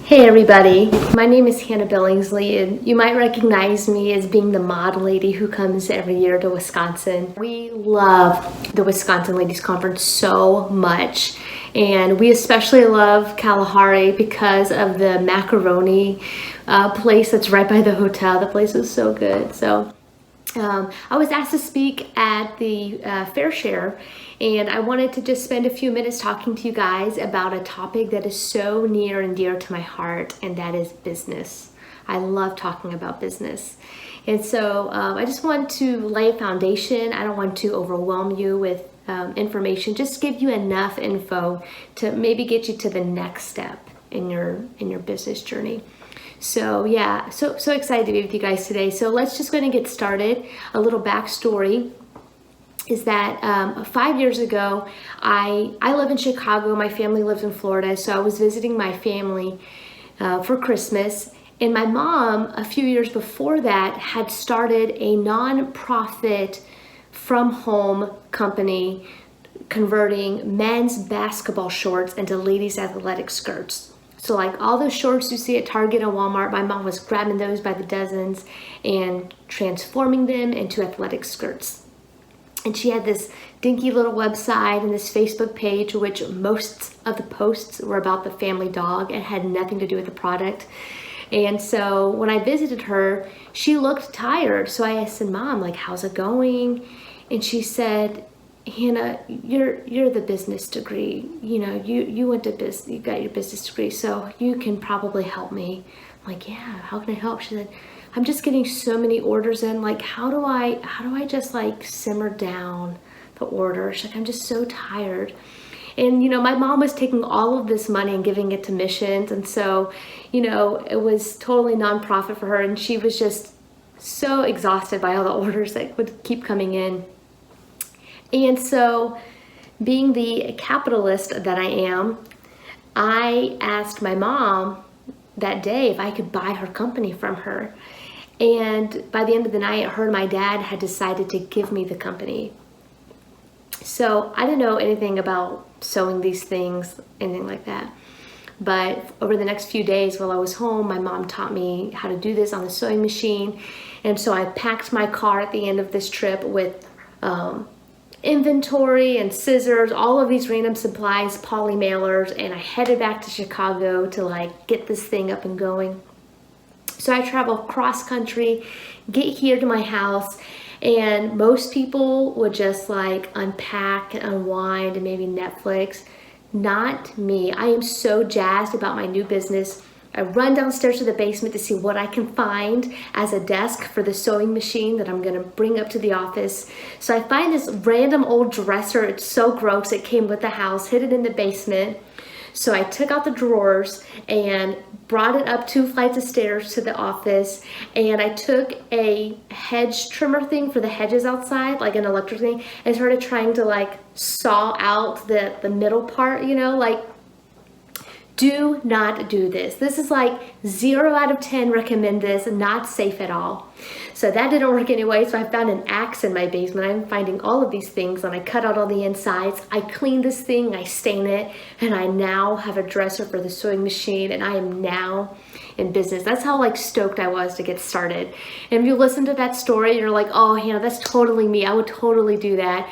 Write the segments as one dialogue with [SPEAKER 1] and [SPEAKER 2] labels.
[SPEAKER 1] Hey everybody, my name is Hannah Billingsley, and you might recognize me as being the mod lady who comes every year to Wisconsin. We love the Wisconsin Ladies Conference so much, and we especially love Kalahari because of the macaroni place that's right by the hotel. The place is so good. I was asked to speak at the Fair Share, and I wanted to just spend a few minutes talking to you guys about a topic that is so near and dear to my heart, and that is business. I love talking about business. And so I just want to lay a foundation. I don't want to overwhelm you with information, just give you enough info to maybe get you to the next step in your business journey. So yeah, so excited to be with you guys today. So let's just go ahead and get started. A little backstory is that 5 years ago, I live in Chicago. My family lives in Florida. So I was visiting my family for Christmas. And my mom, a few years before that, had started a nonprofit from home company converting men's basketball shorts into ladies' athletic skirts. So like all those shorts you see at Target and Walmart, my mom was grabbing those by the dozens and transforming them into athletic skirts. And she had this dinky little website and this Facebook page, which most of the posts were about the family dog and had nothing to do with the product. And so when I visited her, she looked tired. So I said, Mom, like, how's it going? And she said, Hannah, you're the business degree. You know, you went to business, you got your business degree, so you can probably help me. I'm like, yeah, how can I help? She said, I'm just getting so many orders in. Like, how do I just like simmer down the orders? Like, I'm just so tired. And you know, my mom was taking all of this money and giving it to missions, and so you know, it was totally nonprofit for her, and she was just so exhausted by all the orders that would keep coming in. And so, being the capitalist that I am, I asked my mom that day if I could buy her company from her. And by the end of the night, her and my dad had decided to give me the company. So I didn't know anything about sewing these things, anything like that. But over the next few days while I was home, my mom taught me how to do this on the sewing machine. And so I packed my car at the end of this trip with inventory and scissors, all of these random supplies, poly mailers, and I headed back to Chicago to like get this thing up and going. So I travel cross country, get here to my house, and most people would just like unpack and unwind and maybe Netflix. Not me. I am so jazzed about my new business. I run downstairs to the basement to see what I can find as a desk for the sewing machine that I'm gonna bring up to the office. So I find this random old dresser. It's so gross. It came with the house, hid it in the basement. So I took out the drawers and brought it up 2 flights of stairs to the office, and I took a hedge trimmer thing for the hedges outside, like an electric thing, and started trying to like saw out the middle part, you know, like, do not do this. This is like 0 out of 10 recommend this, not safe at all. So that didn't work anyway, so I found an axe in my basement. I'm finding all of these things, and I cut out all the insides. I clean this thing, I stain it, and I now have a dresser for the sewing machine, and I am now in business. That's how like stoked I was to get started. And if you listen to that story, you're like, oh, Hannah, that's totally me. I would totally do that.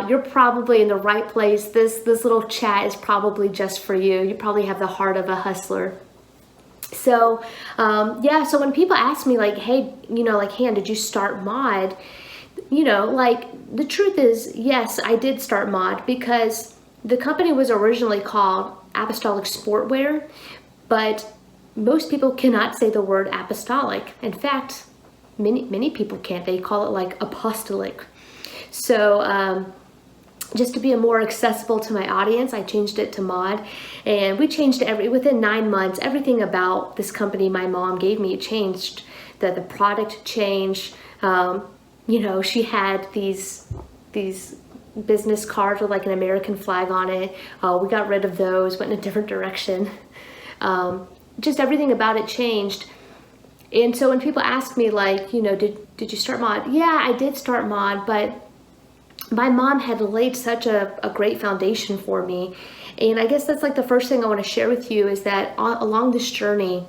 [SPEAKER 1] You're probably in the right place. This little chat is probably just for you. You probably have the heart of a hustler. So, yeah, so when people ask me like, hey, you know, like, Hannah, did you start mod? You know, like, the truth is, yes, I did start mod because the company was originally called Apostolic Sportwear, but most people cannot say the word apostolic. In fact, many people can't. They call it like apostolic. So, just to be more accessible to my audience, I changed it to mod, and we changed within 9 months, everything about this company my mom gave me changed. The product changed. You know, she had these business cards with like an American flag on it. We got rid of those, went in a different direction. Just everything about it changed. And so when people ask me like, you know, did you start mod? Yeah, I did start mod, but my mom had laid such a great foundation for me. And I guess that's like the first thing I want to share with you is that along this journey,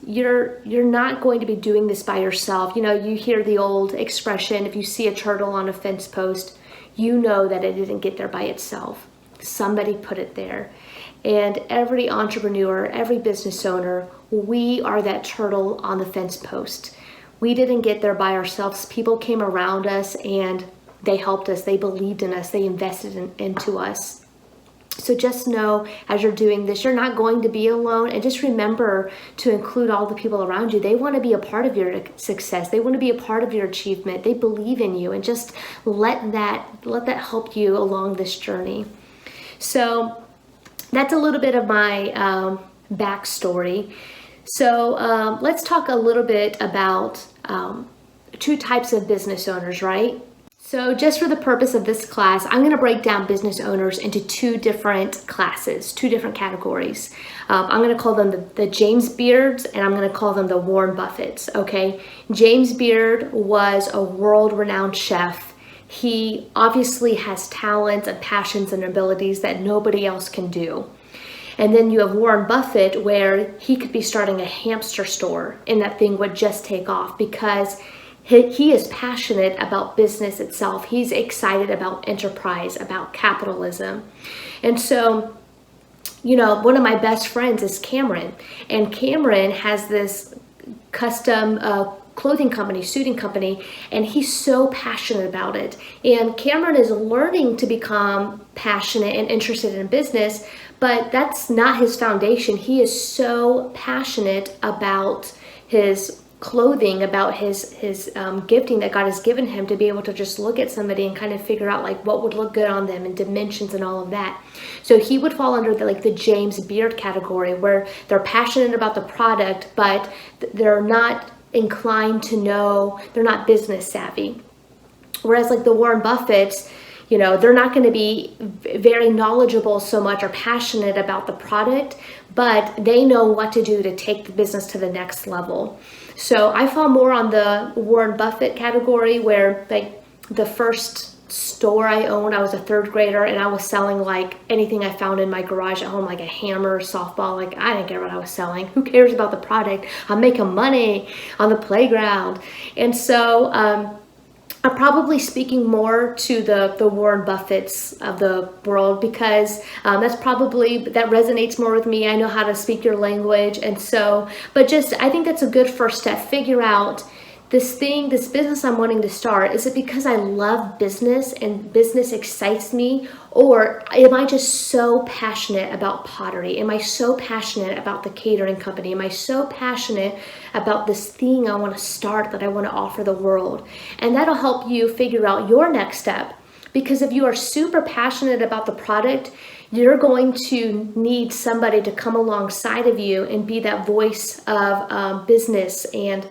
[SPEAKER 1] you're not going to be doing this by yourself. You know, you hear the old expression, if you see a turtle on a fence post, you know that it didn't get there by itself. Somebody put it there. And every entrepreneur, every business owner, we are that turtle on the fence post. We didn't get there by ourselves. People came around us and they helped us. They believed in us. They invested into us. So just know as you're doing this, you're not going to be alone. And just remember to include all the people around you. They want to be a part of your success. They want to be a part of your achievement. They believe in you. And just let that help you along this journey. So that's a little bit of my backstory. So let's talk a little bit about two types of business owners, right? So just for the purpose of this class, I'm going to break down business owners into two different classes, two different categories. I'm going to call them the James Beards, and I'm going to call them the Warren Buffetts, okay? James Beard was a world-renowned chef. He obviously has talents and passions and abilities that nobody else can do. And then you have Warren Buffett, where he could be starting a hamster store and that thing would just take off because he is passionate about business itself. He's excited about enterprise, about capitalism. And so, you know, one of my best friends is Cameron. And Cameron has this custom clothing company, suiting company, and he's so passionate about it. And Cameron is learning to become passionate and interested in business, but that's not his foundation. He is so passionate about his clothing, about his gifting that God has given him to be able to just look at somebody and kind of figure out like what would look good on them and dimensions and all of that. So he would fall under the James Beard category, where they're passionate about the product, but they're not inclined to know, they're not business savvy. Whereas like the Warren Buffetts, you know, they're not going to be very knowledgeable so much or passionate about the product, but they know what to do to take the business to the next level. So I fall more on the Warren Buffett category, where like the first store I owned, I was a third grader and I was selling like anything I found in my garage at home, like a hammer, softball. Like I didn't care what I was selling. Who cares about the product? I'm making money on the playground. And so I'm probably speaking more to the Warren Buffetts of the world, because that resonates more with me. I know how to speak your language. And so, but just, I think that's a good first step. Figure out this business I'm wanting to start. Is it because I love business and business excites me? Or am I just so passionate about pottery? Am I so passionate about the catering company? Am I so passionate about this thing I want to start that I want to offer the world? And that'll help you figure out your next step. Because if you are super passionate about the product, you're going to need somebody to come alongside of you and be that voice of business and,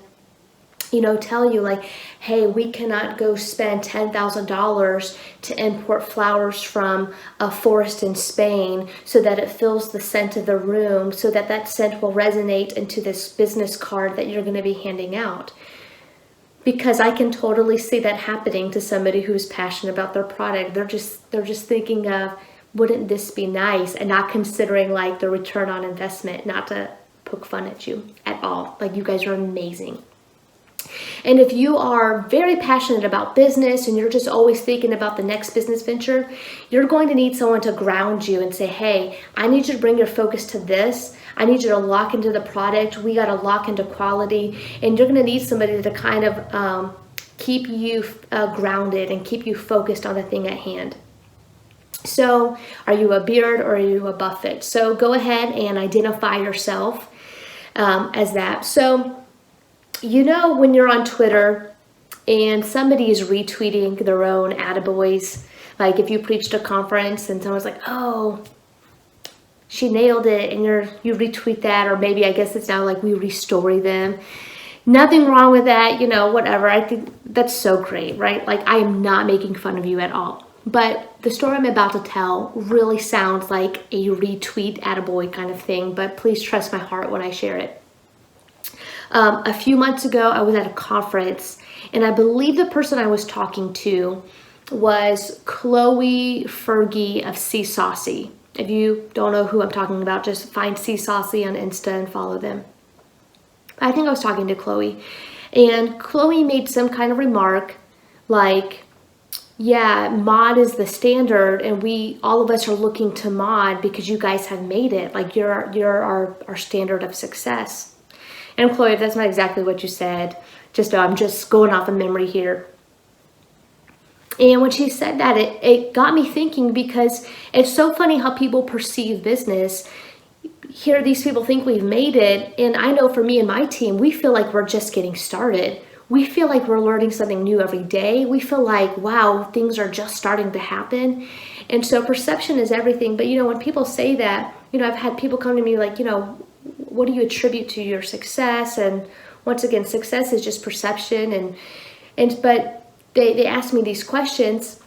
[SPEAKER 1] you know, tell you like, hey, we cannot go spend $10,000 to import flowers from a forest in Spain so that it fills the scent of the room, so that that scent will resonate into this business card that you're going to be handing out. Because I can totally see that happening to somebody who's passionate about their product. They're just thinking of, wouldn't this be nice, and not considering like the return on investment. Not to poke fun at you at all. Like, you guys are amazing. And if you are very passionate about business and you're just always thinking about the next business venture, you're going to need someone to ground you and say, hey, I need you to bring your focus to this. I need you to lock into the product. We got to lock into quality. And you're going to need somebody to kind of keep you grounded and keep you focused on the thing at hand. So are you a Beard or are you a Buffett? So go ahead and identify yourself as that. So, you know, when you're on Twitter and somebody is retweeting their own attaboys, like if you preached a conference and someone's like, oh, she nailed it, and you retweet that, or maybe I guess it's now like we restory them. Nothing wrong with that, you know, whatever. I think that's so great, right? Like, I am not making fun of you at all. But the story I'm about to tell really sounds like a retweet attaboy kind of thing, but please trust my heart when I share it. A few months ago, I was at a conference, and I believe the person I was talking to was Chloe Fergie of C Saucy. If you don't know who I'm talking about, just find C Saucy on Insta and follow them. I think I was talking to Chloe, and Chloe made some kind of remark like, yeah, mod is the standard, and all of us are looking to mod because you guys have made it. Like, you're our standard of success. And Chloe, if that's not exactly what you said, just know I'm just going off of memory here. And when she said that, it got me thinking, because it's so funny how people perceive business. Here, these people think we've made it, and I know for me and my team, we feel like we're just getting started. We feel like we're learning something new every day. We feel like, wow, things are just starting to happen. And so perception is everything. But, when people say that, I've had people come to me like, what do you attribute to your success? And once again, success is just perception. But they ask me these questions,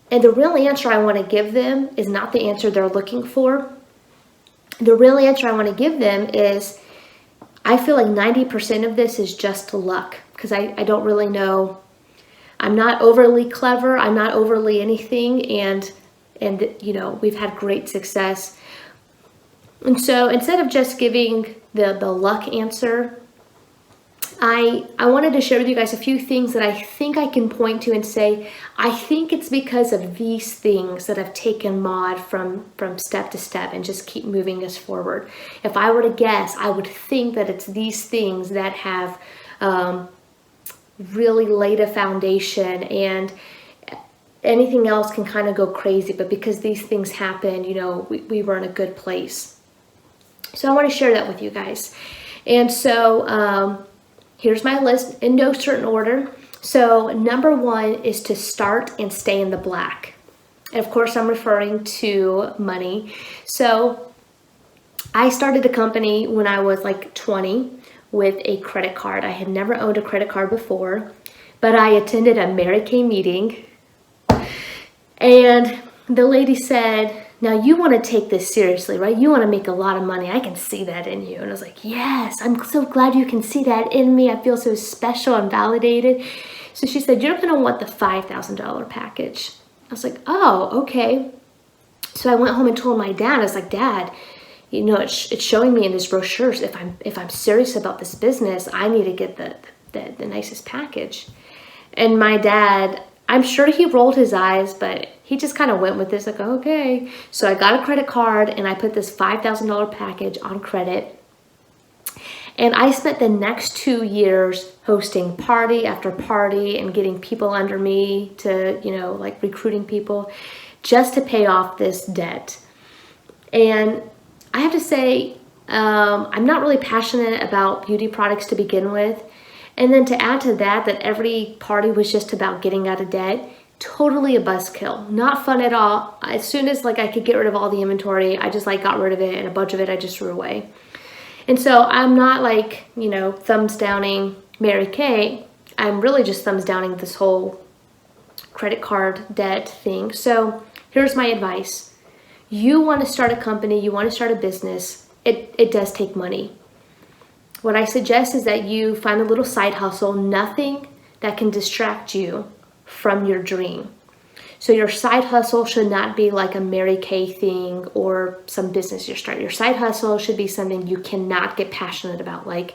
[SPEAKER 1] and the real answer I want to give them is not the answer they're looking for. The real answer I want to give them is, I feel like 90% of this is just luck, because I don't really know. I'm not overly clever. I'm not overly anything. And we've had great success. And so instead of just giving the luck answer, I wanted to share with you guys a few things that I think I can point to and say, I think it's because of these things that have taken mod from step to step and just keep moving us forward. If I were to guess, I would think that it's these things that have really laid a foundation, and anything else can kind of go crazy. But because these things happen, we were in a good place. So I want to share that with you guys. And so here's my list in no certain order. So number 1 is to start and stay in the black. And of course, I'm referring to money. So I started a company when I was like 20 with a credit card. I had never owned a credit card before, but I attended a Mary Kay meeting, and the lady said, now you want to take this seriously, right? You want to make a lot of money. I can see that in you. And I was like, yes, I'm so glad you can see that in me. I feel so special and validated. So she said, you're going to want the $5,000 package. I was like, oh, okay. So I went home and told my dad. I was like, Dad, it's showing me in this brochures, if I'm serious about this business, I need to get the nicest package. And my dad, I'm sure he rolled his eyes, but he just kind of went with this, like, okay. So I got a credit card, and I put this $5,000 package on credit. And I spent the next 2 years hosting party after party and getting people under me to, like recruiting people just to pay off this debt. And I have to say, I'm not really passionate about beauty products to begin with. And then to add to that every party was just about getting out of debt, totally a buzzkill. Not fun at all. As soon as I could get rid of all the inventory, I just got rid of it, and a bunch of it I just threw away. And so I'm not thumbs downing Mary Kay. I'm really just thumbs downing this whole credit card debt thing. So here's my advice. You want to start a company, you want to start a business, it does take money. What I suggest is that you find a little side hustle, nothing that can distract you from your dream. So your side hustle should not be like a Mary Kay thing or some business you're starting. Your side hustle should be something you cannot get passionate about, like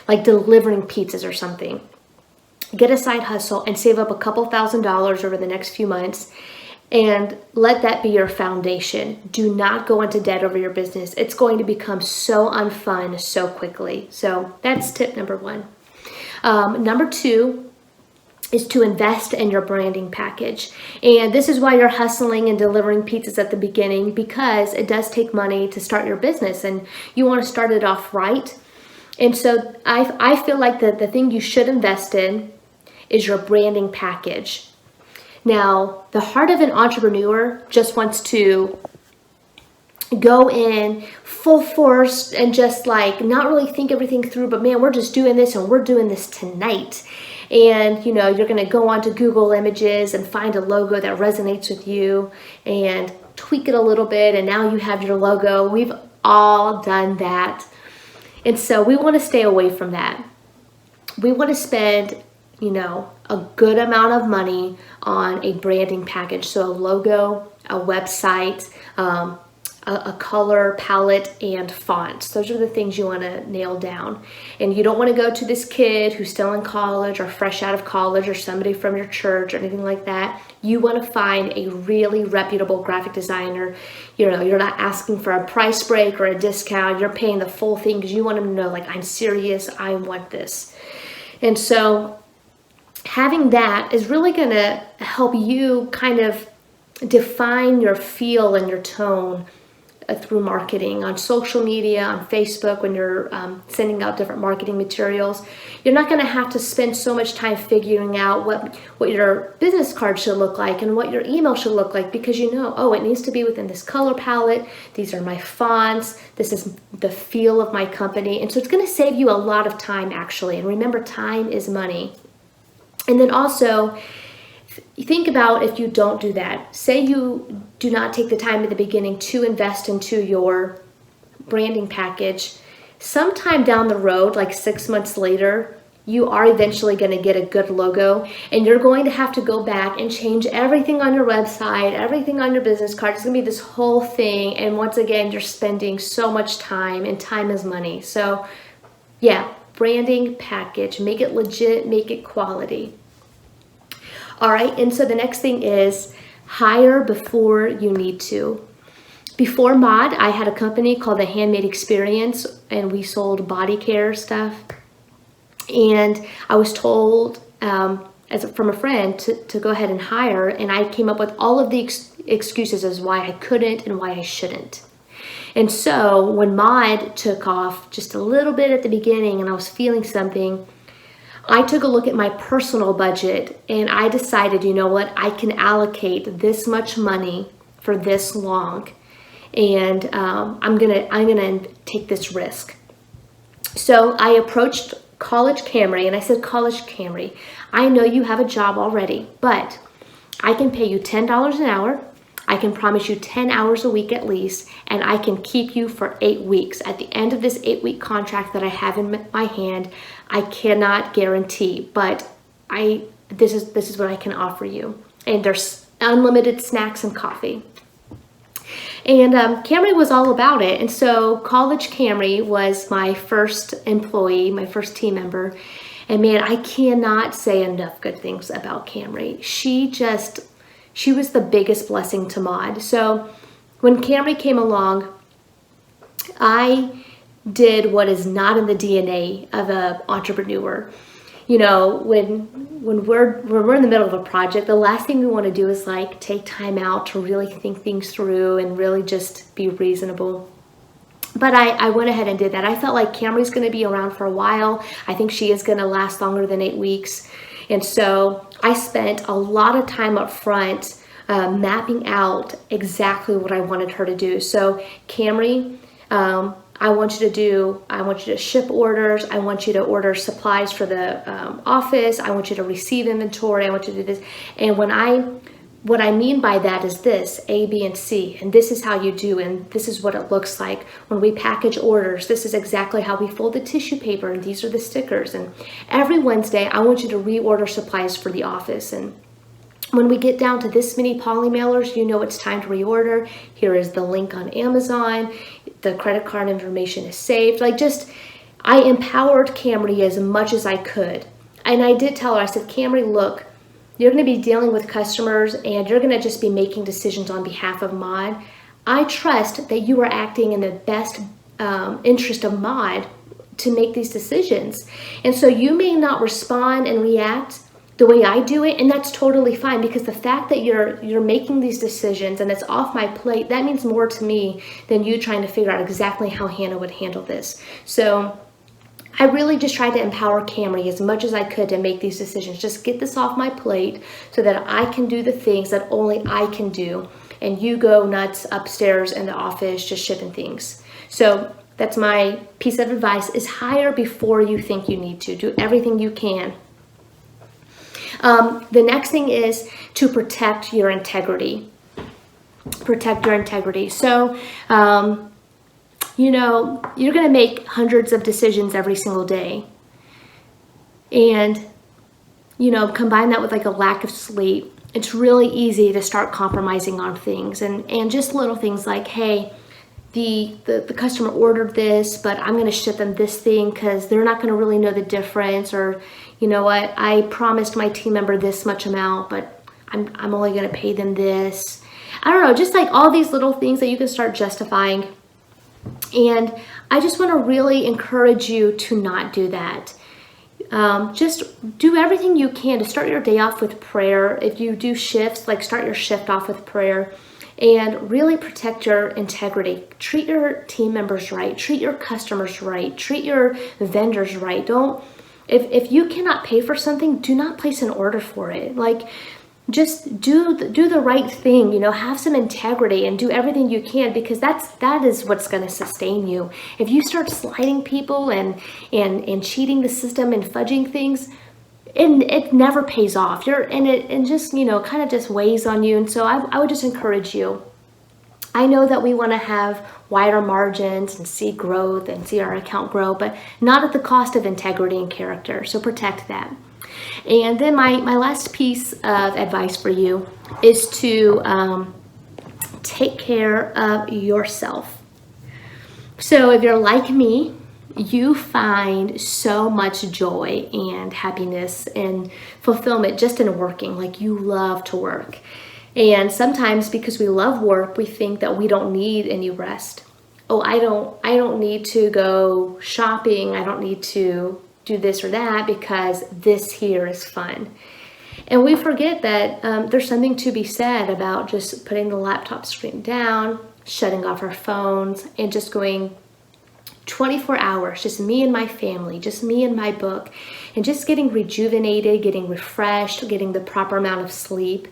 [SPEAKER 1] delivering pizzas or something. Get a side hustle and save up a couple $1,000s over the next few months, and let that be your foundation. Do not go into debt over your business. It's going to become so unfun so quickly. So that's tip number 1. Number 2 is to invest in your branding package. And this is why you're hustling and delivering pizzas at the beginning, because it does take money to start your business, and you want to start it off right. And so I feel like the thing you should invest in is your branding package. Now, the heart of an entrepreneur just wants to go in full force and just not really think everything through, but man, we're just doing this and we're doing this tonight. And you're going to go onto Google Images and find a logo that resonates with you and tweak it a little bit, and now you have your logo. We've all done that. And so we want to stay away from that. We want to spend, a good amount of money on a branding package. So a logo, a website, a color palette, and fonts. Those are the things you want to nail down. And you don't want to go to this kid who's still in college or fresh out of college or somebody from your church or anything like that. You want to find a really reputable graphic designer. You know, you're not asking for a price break or a discount. You're paying the full thing because you want them to know, like, I'm serious, I want this. And so having that is really going to help you kind of define your feel and your tone through marketing on social media, on Facebook, when you're sending out different marketing materials. You're not going to have to spend so much time figuring out what your business card should look like and what your email should look like, because you know, oh, it needs to be within this color palette. These are my fonts. This is the feel of my company. And so it's going to save you a lot of time, actually. And remember, time is money. And then also, think about if you don't do that. Say you do not take the time at the beginning to invest into your branding package. Sometime down the road, like 6 months later, you are eventually going to get a good logo, and you're going to have to go back and change everything on your website, everything on your business card. It's going to be this whole thing. And once again, you're spending so much time, and time is money. So yeah, branding package, make it legit, make it quality. All right, and so the next thing is hire before you need to. Before Mod, I had a company called The Handmade Experience, and we sold body care stuff. And I was told from a friend to go ahead and hire, and I came up with all of the excuses as why I couldn't and why I shouldn't. And so when Mod took off just a little bit at the beginning and I was feeling something, I took a look at my personal budget and I decided, you know what, I can allocate this much money for this long, and I'm gonna take this risk. So I approached College Camry and I said, College Camry, I know you have a job already, but I can pay you $10 an hour. I can promise you 10 hours a week at least, and I can keep you for 8 weeks. At the end of this 8-week contract that I have in my hand, I cannot guarantee, but this is what I can offer you. And there's unlimited snacks and coffee. And Camry was all about it. And so College Camry was my first employee, my first team member. And man, I cannot say enough good things about Camry. She was the biggest blessing to Mod. So when Camry came along, I did what is not in the DNA of an entrepreneur. You know, when we're in the middle of a project, the last thing we want to do is like take time out to really think things through and really just be reasonable. But I went ahead and did that. I felt like Camry's going to be around for a while. I think she is going to last longer than 8 weeks. And so I spent a lot of time up front mapping out exactly what I wanted her to do. So Camry, I want you to ship orders. I want you to order supplies for the office. I want you to receive inventory. I want you to do this. And what I mean by that is this, A, B, and C. And this is how you do, and this is what it looks like. When we package orders, this is exactly how we fold the tissue paper, and these are the stickers. And every Wednesday, I want you to reorder supplies for the office. And when we get down to this many poly mailers, you know it's time to reorder. Here is the link on Amazon. The credit card information is saved. I empowered Camry as much as I could. And I did tell her, I said, Camry, look, you're going to be dealing with customers and you're going to just be making decisions on behalf of Mod. I trust that you are acting in the best interest of Mod to make these decisions. And so you may not respond and react the way I do it, and that's totally fine, because the fact that you're making these decisions and it's off my plate, that means more to me than you trying to figure out exactly how Hannah would handle this. So I really just tried to empower Camry as much as I could to make these decisions. Just get this off my plate so that I can do the things that only I can do, and you go nuts upstairs in the office just shipping things. So that's my piece of advice, is hire before you think you need to. Do everything you can. The next thing is to protect your integrity. Protect your integrity. So, you know, you're going to make hundreds of decisions every single day. And combine that with like a lack of sleep, it's really easy to start compromising on things, and just little things like, hey, the customer ordered this, but I'm going to ship them this thing because they're not going to really know the difference. Or, you know what, I promised my team member this much amount, but I'm only going to pay them this. I don't know, just like all these little things that you can start justifying. And I just want to really encourage you to not do that. Just do everything you can to start your day off with prayer. If you do shifts, like start your shift off with prayer. And really protect your integrity. Treat your team members right. Treat your customers right. Treat your vendors right. If you cannot pay for something, do not place an order for it. Like, just do the right thing. Have some integrity and do everything you can, because that is what's going to sustain you. If you start sliding people and cheating the system and fudging things, it never pays off. It just kind of just weighs on you. And so I would just encourage you. I know that we want to have wider margins and see growth and see our account grow, but not at the cost of integrity and character. So protect that. And then my last piece of advice for you is to take care of yourself. So if you're like me, you find so much joy and happiness and fulfillment just in working. Like, you love to work. And sometimes because we love work, we think that we don't need any rest. Oh, I don't need to go shopping. I don't need to do this or that because this here is fun. And we forget that there's something to be said about just putting the laptop screen down, shutting off our phones, and just going 24 hours, just me and my family, just me and my book, and just getting rejuvenated, getting refreshed, getting the proper amount of sleep.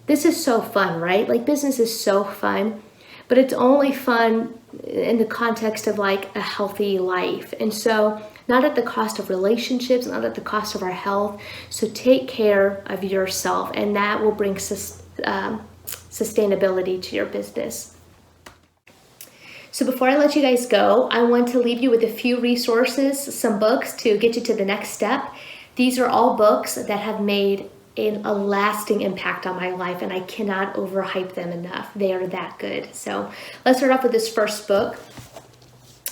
[SPEAKER 1] This is so fun, right? Like, business is so fun, but it's only fun in the context of like a healthy life. And so not at the cost of relationships, not at the cost of our health. So take care of yourself, and that will bring sustainability to your business. So before I let you guys go, I want to leave you with a few resources, some books to get you to the next step. These are all books that have made a lasting impact on my life, and I cannot overhype them enough. They are that good. So let's start off with this first book.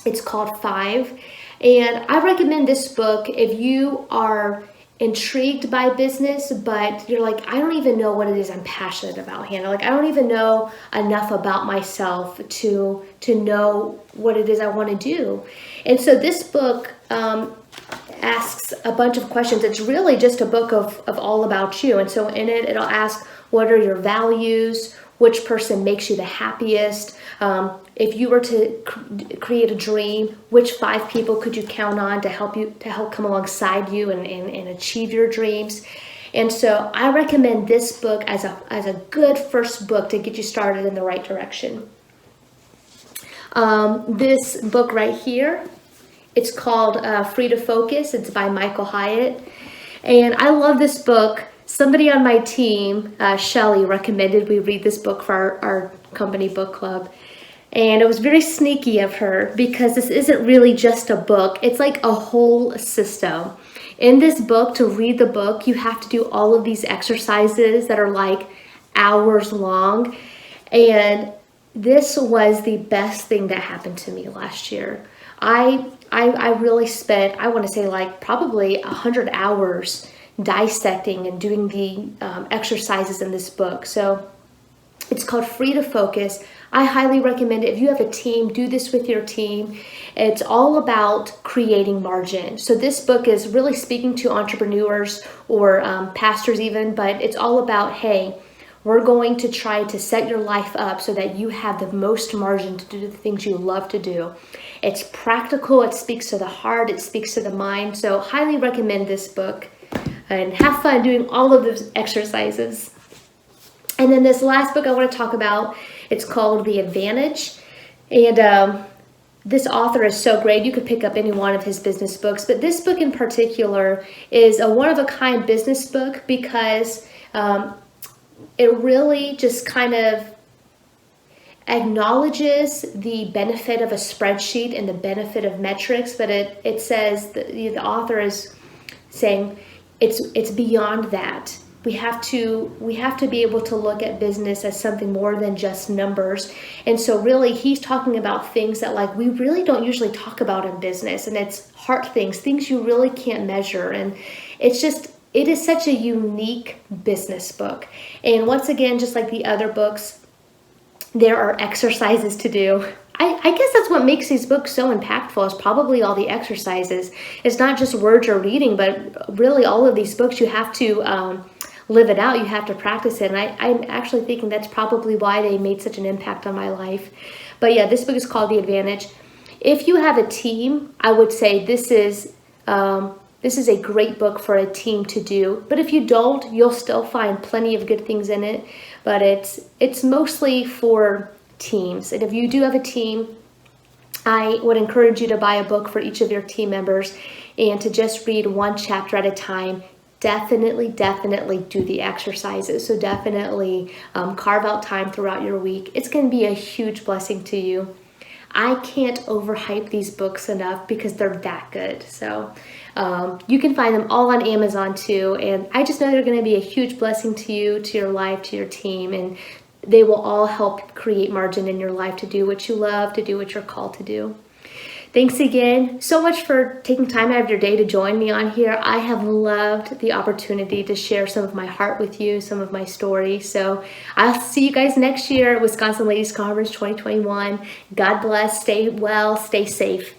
[SPEAKER 1] It's called 5. And I recommend this book if you are intrigued by business, but you're like, I don't even know what it is I'm passionate about, Hannah. Like, I don't even know enough about myself to know what it is I want to do. And so this book asks a bunch of questions. It's really just a book of all about you. And so in it, it'll ask, what are your values? Which person makes you the happiest? If you were to create a dream, which 5 people could you count on to help come alongside you and achieve your dreams? And so I recommend this book as a good first book to get you started in the right direction. This book right here, it's called Free to Focus. It's by Michael Hyatt. And I love this book. Somebody on my team, Shelly, recommended we read this book for our company book club. And it was very sneaky of her, because this isn't really just a book. It's like a whole system. In this book, to read the book, you have to do all of these exercises that are like hours long. And this was the best thing that happened to me last year. I really spent, I want to say like probably 100 hours dissecting and doing the exercises in this book. So it's called Free to Focus. I highly recommend it. If you have a team, do this with your team. It's all about creating margin. So this book is really speaking to entrepreneurs or pastors even, but it's all about, hey, we're going to try to set your life up so that you have the most margin to do the things you love to do. It's practical. It speaks to the heart. It speaks to the mind. So highly recommend this book, and have fun doing all of those exercises. And then this last book I want to talk about, it's called The Advantage. And this author is so great. You could pick up any one of his business books, but this book in particular is a one-of-a-kind business book, because it really just kind of acknowledges the benefit of a spreadsheet and the benefit of metrics, but it says that the author is saying, it's beyond that. We have to be able to look at business as something more than just numbers. And so really he's talking about things that like we really don't usually talk about in business, and it's heart things you really can't measure. And it is such a unique business book. And once again, just like the other books, there are exercises to do. I guess that's what makes these books so impactful, is probably all the exercises. It's not just words or reading, but really all of these books, you have to live it out. You have to practice it. And I'm actually thinking that's probably why they made such an impact on my life. But yeah, this book is called The Advantage. If you have a team, I would say this is a great book for a team to do. But if you don't, you'll still find plenty of good things in it. But it's mostly for teams. And if you do have a team, I would encourage you to buy a book for each of your team members and to just read one chapter at a time. Definitely do the exercises. So definitely carve out time throughout your week. It's going to be a huge blessing to you. I can't overhype these books enough because they're that good. So you can find them all on Amazon too. And I just know they're going to be a huge blessing to you, to your life, to your team. And they will all help create margin in your life to do what you love, to do what you're called to do. Thanks again so much for taking time out of your day to join me on here. I have loved the opportunity to share some of my heart with you, some of my story. So I'll see you guys next year at Wisconsin Ladies Conference 2021. God bless. Stay well. Stay safe.